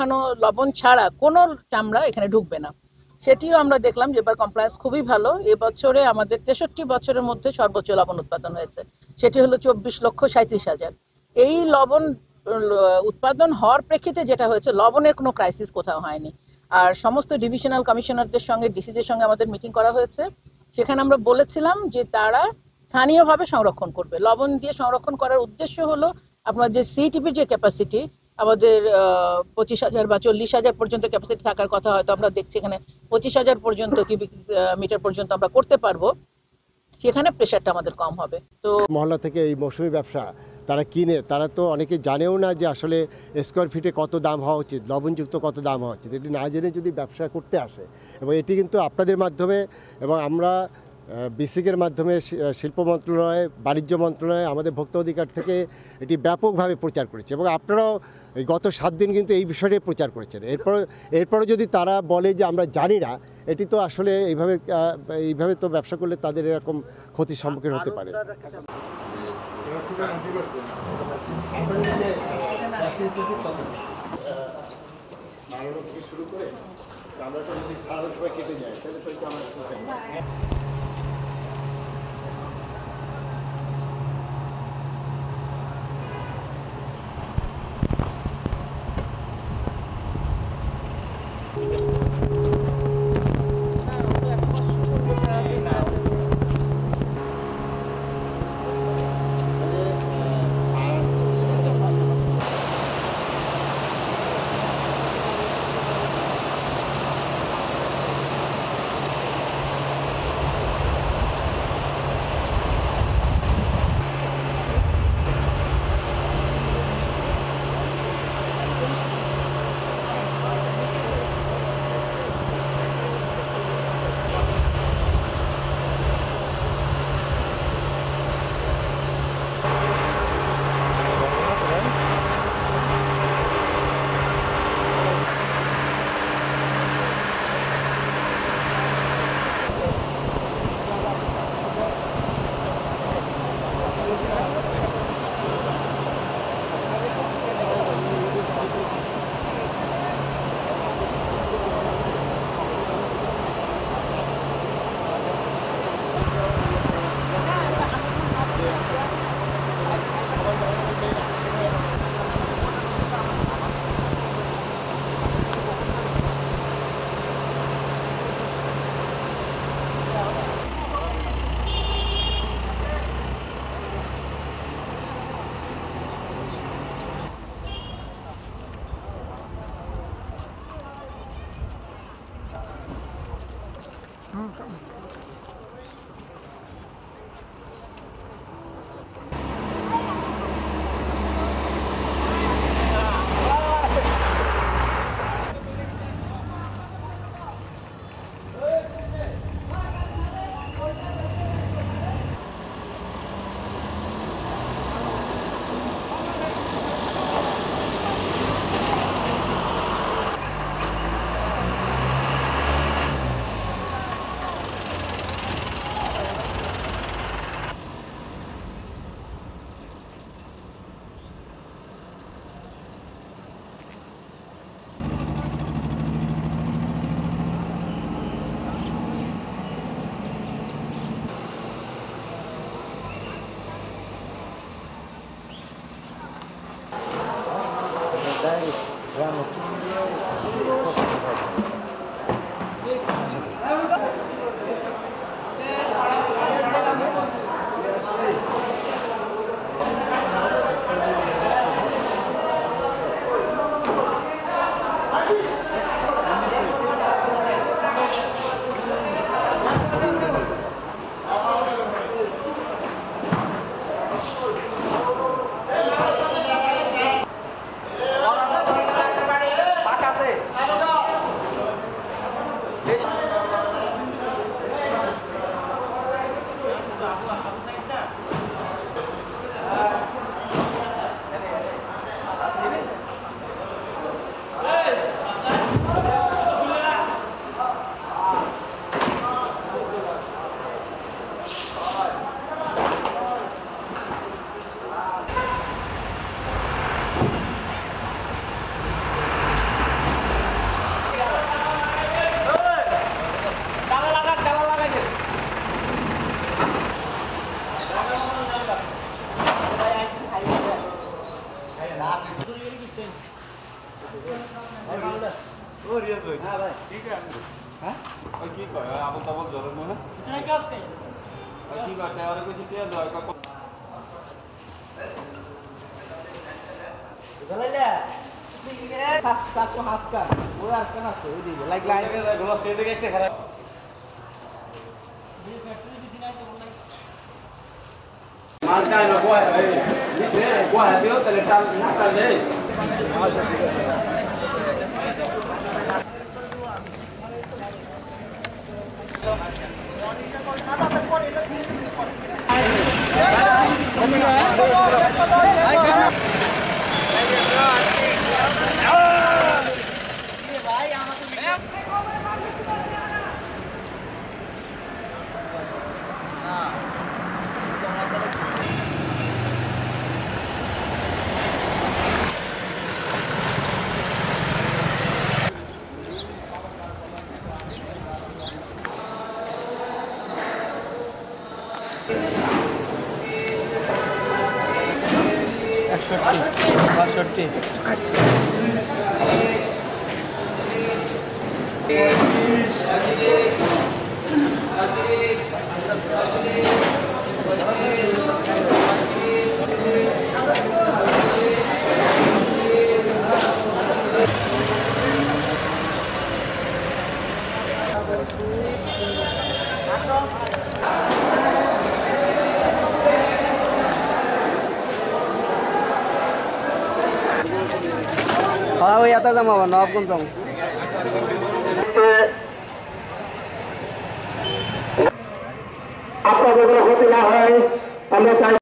মাখানো লবণ ছাড়া কোনো চামড়া এখানে ঢুকবে না। সেটিও আমরা দেখলাম যে এবার কমপ্লায়েন্স খুবই ভালো। এবছরে আমাদের 63 বছরের মধ্যে সর্বোচ্চ লবণ উৎপাদন হয়েছে, সেটি হলো 24,37,000। এই লবণ উৎপাদন হওয়ার প্রেক্ষিতে যেটা হয়েছে, লবণের কোনো ক্রাইসিস কোথাও হয়নি। আর সমস্ত ডিভিশনাল কমিশনারদের সঙ্গে, ডিসিদের সঙ্গে আমাদের মিটিং করা হয়েছে। সেখানে আমরা বলেছিলাম যে তারা স্থানীয়ভাবে সংরক্ষণ করবে। লবণ দিয়ে সংরক্ষণ করার উদ্দেশ্য হলো আপনার যে সিটিপির যে ক্যাপাসিটি আমাদের 25,000 বা 40,000 পর্যন্ত ক্যাপাসিটি থাকার কথা, হয়তো আমরা দেখছি এখানে 25,000 পর্যন্ত কিউবিক মিটার পর্যন্ত আমরা করতে পারবো। সেখানে প্রেশারটা আমাদের কম হবে। তো মহল্লা থেকে এই মৌসুমি ব্যবসা তারা কিনে, তারা তো অনেকে জানেও না যে আসলে স্কোয়ার ফিটে কত দাম হওয়া উচিত, লবণযুক্ত কত দাম হওয়া উচিত। এটি না জেনে যদি ব্যবসা করতে আসে, এবং এটি কিন্তু আপনাদের মাধ্যমে এবং আমরা বিসিকের মাধ্যমে শিল্প মন্ত্রণালয়, বাণিজ্য মন্ত্রণালয়, আমাদের ভোক্তা অধিকার থেকে এটি ব্যাপকভাবে প্রচার করেছে, এবং আপনারাও গত 7 দিন কিন্তু এই বিষয়ে প্রচার করেছেন। এরপরে যদি তারা বলে যে আমরা জানি না, এটি তো আসলে এইভাবে তো ব্যবসা করলে তাদের এরকম ক্ষতির সম্মুখীন হতে পারে। শুরু করে চামড়াটা যদি সারা কেটে যায় তাহলে তো আমার ওই এত জমাবো নবগঞ্জ আপনাদের ক্ষতি না হয় আমরা চাই